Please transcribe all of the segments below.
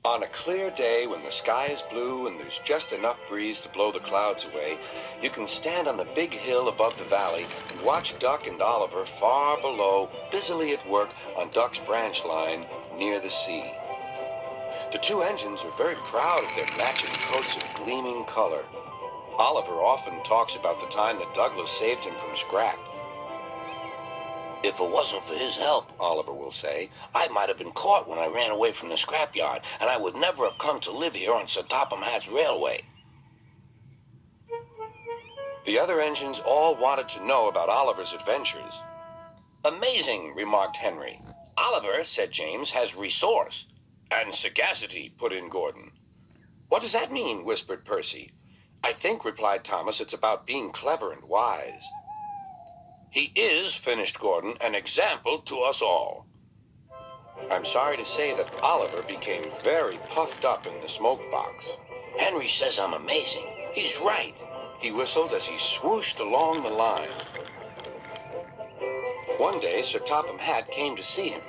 On a clear day when the sky is blue and there's just enough breeze to blow the clouds away, you can stand on the big hill above the valley and watch Duck and Oliver far below, busily at work on Duck's branch line near the sea. The two engines are very proud of their matching coats of gleaming color. Oliver often talks about the time that Douglas saved him from scrap. If it wasn't for his help, Oliver will say, I might have been caught when I ran away from the scrapyard, and I would never have come to live here on Sir Topham Hatt's railway. The other engines all wanted to know about Oliver's adventures. Amazing, remarked Henry. Oliver, said James, has resource. And sagacity, put in Gordon. What does that mean? Whispered Percy. I think, replied Thomas, it's about being clever and wise. He is, finished Gordon, an example to us all. I'm sorry to say that Oliver became very puffed up in the smoke box. Henry says I'm amazing. He's right, he whistled as he swooshed along the line. One day, Sir Topham Hatt came to see him.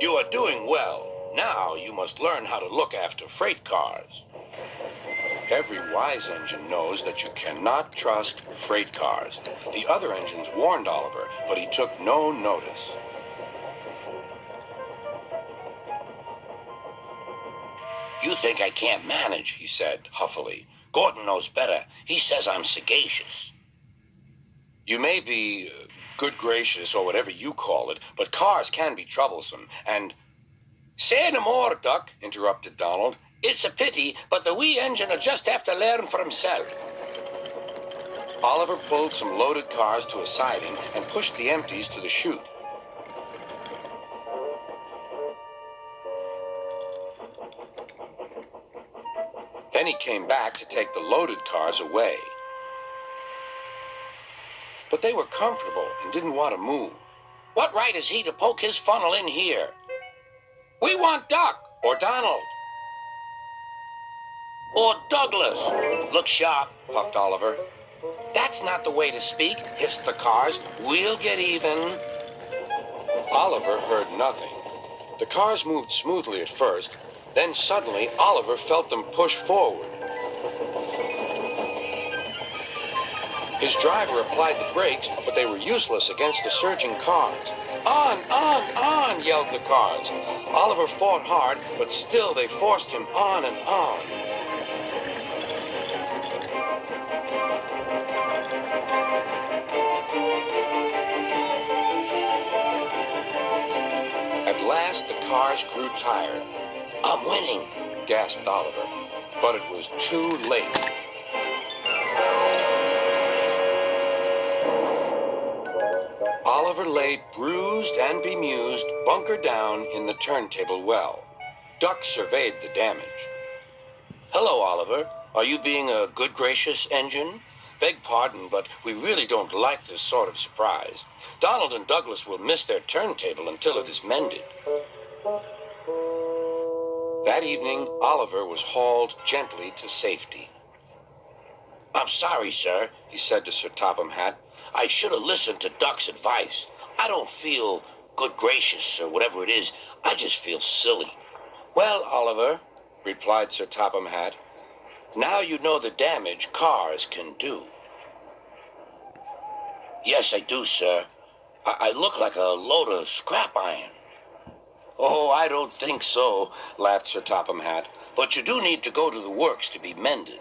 You are doing well. Now you must learn how to look after freight cars. Every wise engine knows that you cannot trust freight cars. The other engines warned Oliver, but he took no notice. You think I can't manage, he said huffily. Gordon knows better. He says I'm sagacious. You may be good gracious or whatever you call it, but cars can be troublesome, and... Say no more, Duck, interrupted Donald. It's a pity, but the wee engine'll just have to learn for himself. Oliver pulled some loaded cars to a siding and pushed the empties to the chute. Then he came back to take the loaded cars away. But they were comfortable and didn't want to move. What right has he to poke his funnel in here? We want Duck or Donald. Or Douglas. Look sharp, puffed Oliver. That's not the way to speak, hissed the cars. We'll get even. Oliver heard nothing. The cars moved smoothly at first, then suddenly Oliver felt them push forward. His driver applied the brakes, but they were useless against the surging cars. On, yelled the cars. Oliver fought hard, but still they forced him on and on. At last, the cars grew tired. I'm winning, gasped Oliver, but it was too late. Oliver lay bruised and bemused, bunker down in the turntable well. Duck surveyed the damage. Hello, Oliver. Are you being a good gracious engine? Beg pardon, but we really don't like this sort of surprise. Donald and Douglas will miss their turntable until it is mended. That evening, Oliver was hauled gently to safety. I'm sorry, sir, he said to Sir Topham Hatt. I should have listened to Duck's advice. I don't feel good gracious or whatever it is. I just feel silly. Well, Oliver, replied Sir Topham Hatt, now you know the damage cars can do. Yes, I do, sir. I look like a load of scrap iron. Oh, I don't think so, laughed Sir Topham Hatt. But you do need to go to the works to be mended.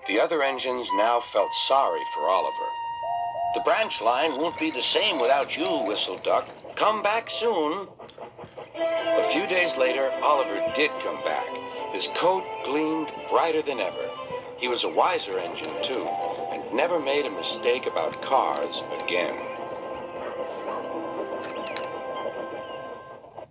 The other engines now felt sorry for Oliver. The branch line won't be the same without you, whistled Duck. Come back soon. A few days later, Oliver did come back. His coat gleamed brighter than ever. He was a wiser engine, too, and never made a mistake about cars again.